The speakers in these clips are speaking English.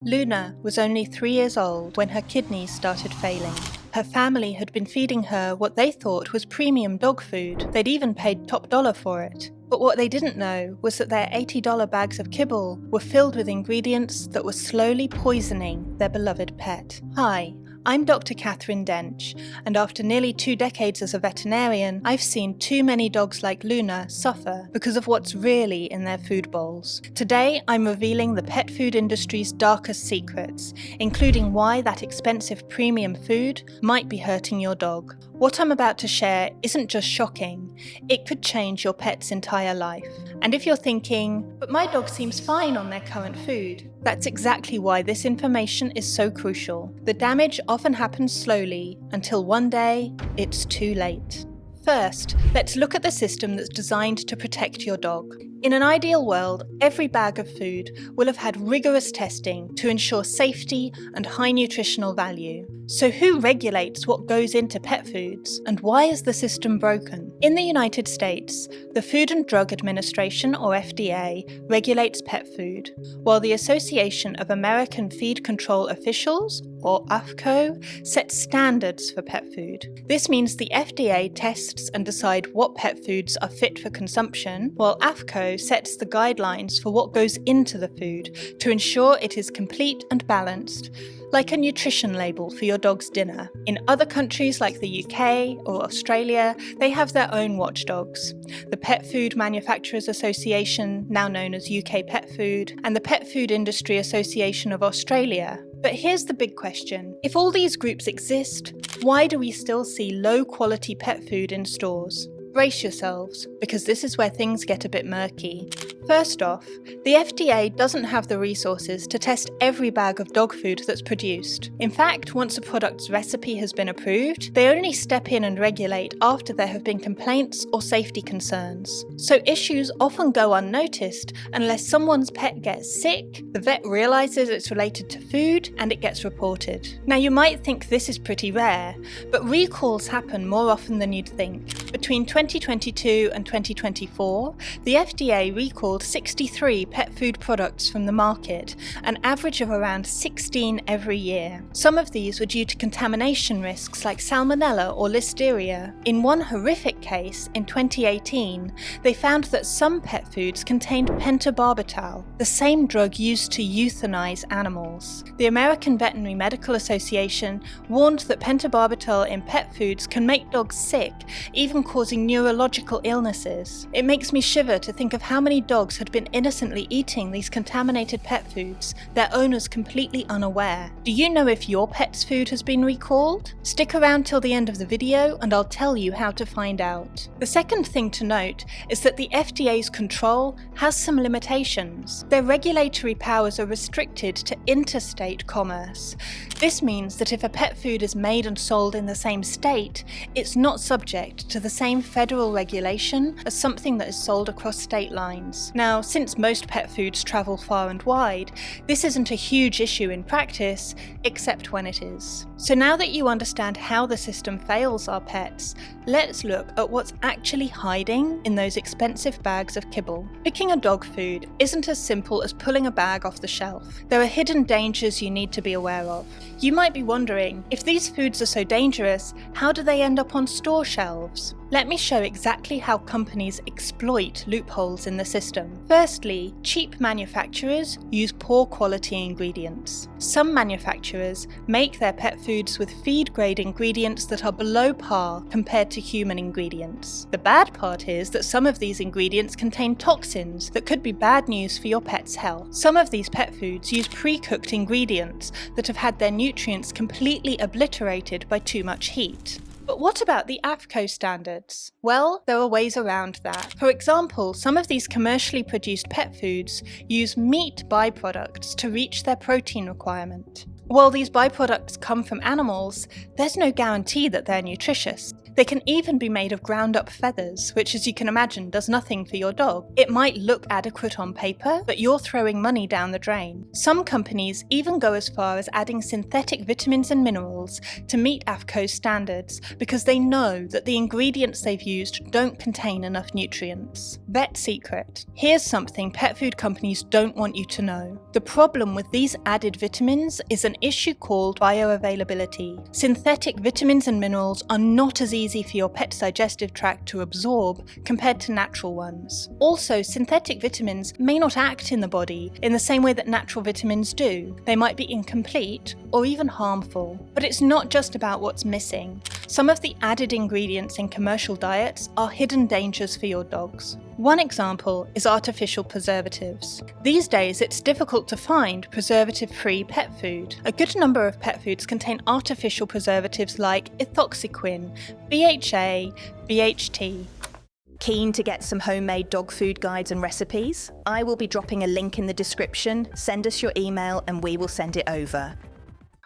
Luna was only 3 years old when her kidneys started failing. Her family had been feeding her what they thought was premium dog food. They'd even paid top dollar for it. But what they didn't know was that their $80 bags of kibble were filled with ingredients that were slowly poisoning their beloved pet. Hi, I'm Dr. Catherine Dench, and after nearly 2 decades as a veterinarian, I've seen too many dogs like Luna suffer because of what's really in their food bowls. Today, I'm revealing the pet food industry's darkest secrets, including why that expensive premium food might be hurting your dog. What I'm about to share isn't just shocking, it could change your pet's entire life. And if you're thinking, but my dog seems fine on their current food, that's exactly why this information is so crucial. The damage often happens slowly until one day it's too late. First, let's look at the system that's designed to protect your dog. In an ideal world, every bag of food will have had rigorous testing to ensure safety and high nutritional value. So who regulates what goes into pet foods, and why is the system broken? In the United States, the Food and Drug Administration, or FDA, regulates pet food, while the Association of American Feed Control Officials, or AFCO, sets standards for pet food. This means the FDA tests and decides what pet foods are fit for consumption, while AFCO sets the guidelines for what goes into the food to ensure it is complete and balanced, like a nutrition label for your dog's dinner. In other countries like the UK or Australia, they have their own watchdogs. The Pet Food Manufacturers Association, now known as UK Pet Food, and the Pet Food Industry Association of Australia. But here's the big question. If all these groups exist, why do we still see low-quality pet food in stores? Brace yourselves, because this is where things get a bit murky. First off, the FDA doesn't have the resources to test every bag of dog food that's produced. In fact, once a product's recipe has been approved, they only step in and regulate after there have been complaints or safety concerns. So issues often go unnoticed unless someone's pet gets sick, the vet realizes it's related to food, and it gets reported. Now you might think this is pretty rare, but recalls happen more often than you'd think. Between 2022 and 2024, the FDA recalled 63 pet food products from the market, an average of around 16 every year. Some of these were due to contamination risks like salmonella or listeria. In one horrific case, in 2018, they found that some pet foods contained pentobarbital, the same drug used to euthanize animals. The American Veterinary Medical Association warned that pentobarbital in pet foods can make dogs sick, even causing neurological illnesses. It makes me shiver to think of how many dogs had been innocently eating these contaminated pet foods, their owners completely unaware. Do you know if your pet's food has been recalled? Stick around till the end of the video and I'll tell you how to find out. The second thing to note is that the FDA's control has some limitations. Their regulatory powers are restricted to interstate commerce. This means that if a pet food is made and sold in the same state, it's not subject to the same federal regulation as something that is sold across state lines. Now, since most pet foods travel far and wide, this isn't a huge issue in practice, except when it is. So now that you understand how the system fails our pets, let's look at what's actually hiding in those expensive bags of kibble. Picking a dog food isn't as simple as pulling a bag off the shelf. There are hidden dangers you need to be aware of. You might be wondering, if these foods are so dangerous, how do they end up on store shelves? Let me show exactly how companies exploit loopholes in the system. Firstly, cheap manufacturers use poor quality ingredients. Some manufacturers make their pet foods with feed-grade ingredients that are below par compared to human ingredients. The bad part is that some of these ingredients contain toxins that could be bad news for your pet's health. Some of these pet foods use pre-cooked ingredients that have had their nutrients completely obliterated by too much heat. But what about the AFCO standards? Well, there are ways around that. For example, some of these commercially produced pet foods use meat byproducts to reach their protein requirement. While these byproducts come from animals, there's no guarantee that they're nutritious. They can even be made of ground up feathers, which as you can imagine does nothing for your dog. It might look adequate on paper, but you're throwing money down the drain. Some companies even go as far as adding synthetic vitamins and minerals to meet AAFCO's standards because they know that the ingredients they've used don't contain enough nutrients. Vet secret. Here's something pet food companies don't want you to know. The problem with these added vitamins is an issue called bioavailability. Synthetic vitamins and minerals are not as easy for your pet's digestive tract to absorb compared to natural ones. Also, synthetic vitamins may not act in the body in the same way that natural vitamins do. They might be incomplete or even harmful. But it's not just about what's missing. Some of the added ingredients in commercial diets are hidden dangers for your dogs. One example is artificial preservatives. These days it's difficult to find preservative-free pet food. A good number of pet foods contain artificial preservatives like ethoxyquin, BHA, BHT. Keen to get some homemade dog food guides and recipes? I will be dropping a link in the description. Send us your email and we will send it over.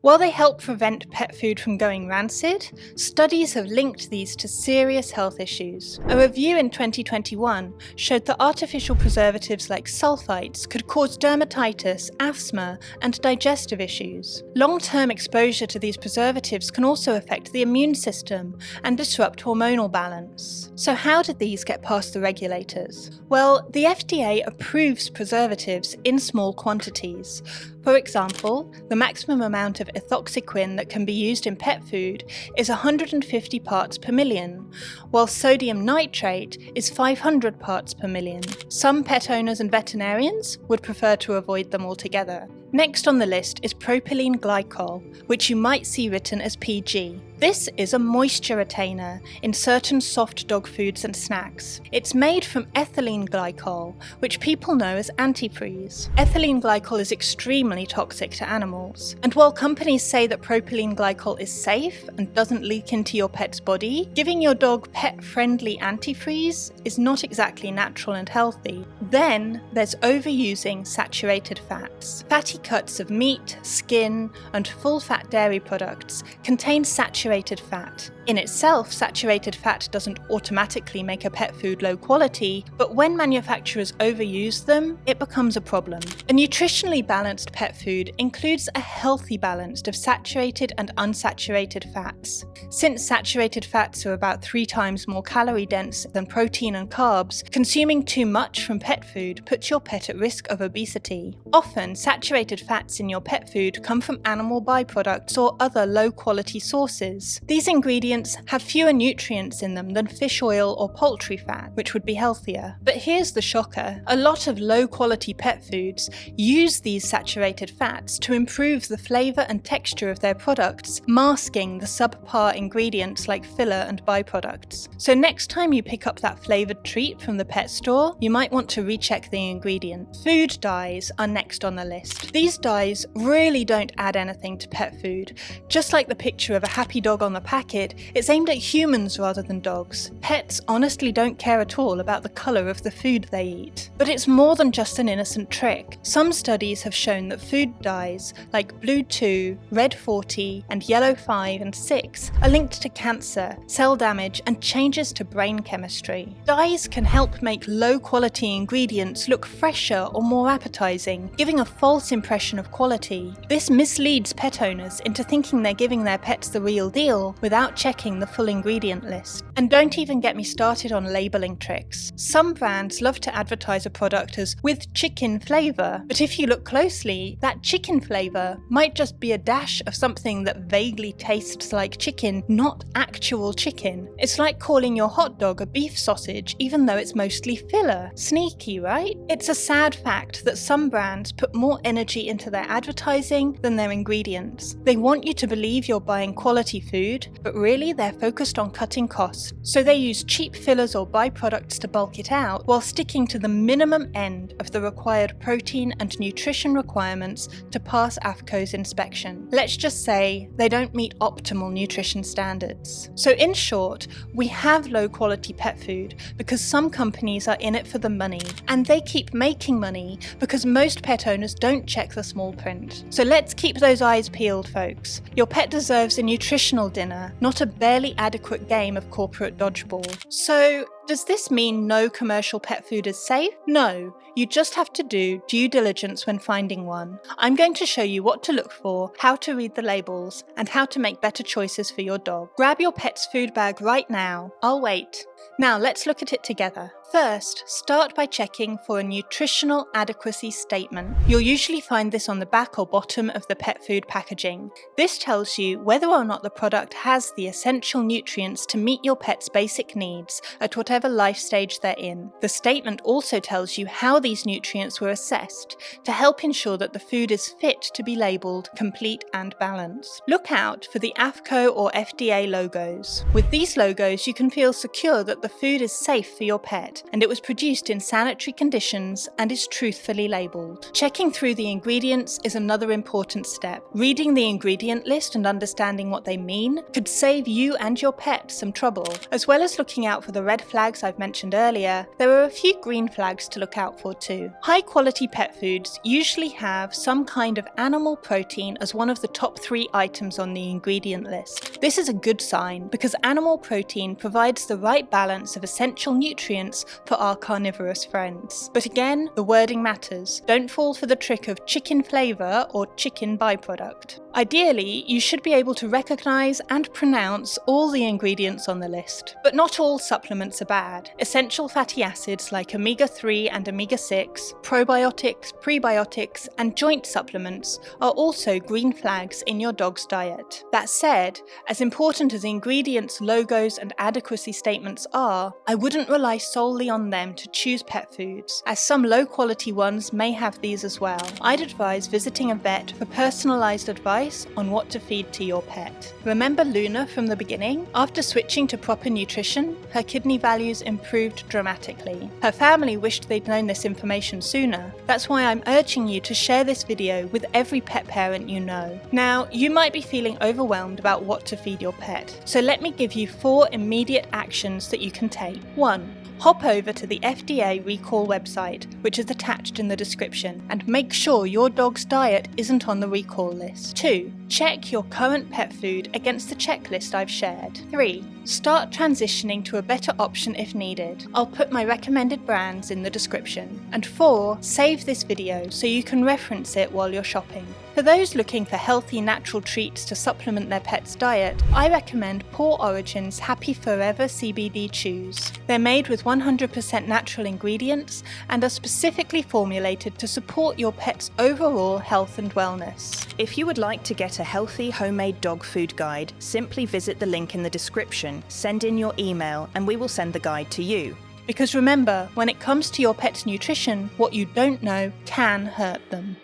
While they help prevent pet food from going rancid, studies have linked these to serious health issues. A review in 2021 showed that artificial preservatives like sulfites could cause dermatitis, asthma, and digestive issues. Long-term exposure to these preservatives can also affect the immune system and disrupt hormonal balance. So how did these get past the regulators? Well, the FDA approves preservatives in small quantities. For example, the maximum amount of ethoxyquin that can be used in pet food is 150 parts per million, while sodium nitrate is 500 parts per million. Some pet owners and veterinarians would prefer to avoid them altogether. Next on the list is propylene glycol, which you might see written as PG. This is a moisture retainer in certain soft dog foods and snacks. It's made from ethylene glycol, which people know as antifreeze. Ethylene glycol is extremely toxic to animals, and while companies say that propylene glycol is safe and doesn't leak into your pet's body, giving your dog pet-friendly antifreeze is not exactly natural and healthy. Then there's overusing saturated fats. Fatty cuts of meat, skin, and full-fat dairy products contain saturated fat. In itself, saturated fat doesn't automatically make a pet food low quality, but when manufacturers overuse them, it becomes a problem. A nutritionally balanced pet food includes a healthy balance of saturated and unsaturated fats. Since saturated fats are about 3 times more calorie dense than protein and carbs, consuming too much from pet food puts your pet at risk of obesity. Often, saturated fats in your pet food come from animal byproducts or other low-quality sources. These ingredients have fewer nutrients in them than fish oil or poultry fat, which would be healthier. But here's the shocker. A lot of low-quality pet foods use these saturated fats to improve the flavour and texture of their products, masking the subpar ingredients like filler and byproducts. So next time you pick up that flavoured treat from the pet store, you might want to recheck the ingredients. Food dyes are next on the list. These dyes really don't add anything to pet food. Just like the picture of a happy dog on the packet, it's aimed at humans rather than dogs. Pets honestly don't care at all about the colour of the food they eat. But it's more than just an innocent trick. Some studies have shown that food dyes like Blue 2, Red 40, and Yellow 5 and 6 are linked to cancer, cell damage, and changes to brain chemistry. Dyes can help make low-quality ingredients look fresher or more appetizing, giving a false impression of quality. This misleads pet owners into thinking they're giving their pets the real deal without checking the full ingredient list. And don't even get me started on labeling tricks. Some brands love to advertise a product as with chicken flavor, but if you look closely, that chicken flavor might just be a dash of something that vaguely tastes like chicken, not actual chicken. It's like calling your hot dog a beef sausage even though it's mostly filler. Sneaky, right? It's a sad fact that some brands put more energy into their advertising than their ingredients. They want you to believe you're buying quality food, but really they're focused on cutting costs. foods, so they use cheap fillers or byproducts to bulk it out while sticking to the minimum end of the required protein and nutrition requirements to pass AAFCO's inspection. Let's just say they don't meet optimal nutrition standards. So in short, we have low-quality pet food because some companies are in it for the money, and they keep making money because most pet owners don't check the small print. So let's keep those eyes peeled, folks. Your pet deserves a nutritional dinner, not a barely adequate game of corporate dodgeball. So, does this mean no commercial pet food is safe? No, you just have to do due diligence when finding one. I'm going to show you what to look for, how to read the labels, and how to make better choices for your dog. Grab your pet's food bag right now. I'll wait. Now let's look at it together. First, start by checking for a nutritional adequacy statement. You'll usually find this on the back or bottom of the pet food packaging. This tells you whether or not the product has the essential nutrients to meet your pet's basic needs at whatever life stage they're in. The statement also tells you how these nutrients were assessed to help ensure that the food is fit to be labelled complete and balanced. Look out for the AAFCO or FDA logos. With these logos, you can feel secure that the food is safe for your pet, and it was produced in sanitary conditions and is truthfully labelled. Checking through the ingredients is another important step. Reading the ingredient list and understanding what they mean could save you and your pet some trouble. As well as looking out for the red flags I've mentioned earlier, there are a few green flags to look out for too. High quality pet foods usually have some kind of animal protein as one of the top 3 items on the ingredient list. This is a good sign because animal protein provides the right balance of essential nutrients for our carnivorous friends. But again, the wording matters. Don't fall for the trick of chicken flavour or chicken byproduct. Ideally, you should be able to recognise and pronounce all the ingredients on the list. But not all supplements are bad. Essential fatty acids like omega-3 and omega-6, probiotics, prebiotics, and joint supplements are also green flags in your dog's diet. That said, as important as ingredients, logos, and adequacy statements are, I wouldn't rely solely on them to choose pet foods, as some low-quality ones may have these as well. I'd advise visiting a vet for personalised advice on what to feed to your pet. Remember Luna from the beginning? After switching to proper nutrition, her kidney values improved dramatically. Her family wished they'd known this information sooner. That's why I'm urging you to share this video with every pet parent you know. Now, you might be feeling overwhelmed about what to feed your pet, so let me give you 4 immediate actions that you can take. 1. Hop over to the FDA recall website, which is attached in the description, and make sure your dog's diet isn't on the recall list. 2. Check your current pet food against the checklist I've shared. 3. Start transitioning to a better option if needed. I'll put my recommended brands in the description. And 4. Save this video so you can reference it while you're shopping. For those looking for healthy natural treats to supplement their pet's diet, I recommend Paw Origin's Happy Forever CBD Chews. They're made with 100% natural ingredients and are specifically formulated to support your pet's overall health and wellness. If you would like to get a healthy homemade dog food guide, simply visit the link in the description, send in your email, and we will send the guide to you. Because remember, when it comes to your pet's nutrition, what you don't know can hurt them.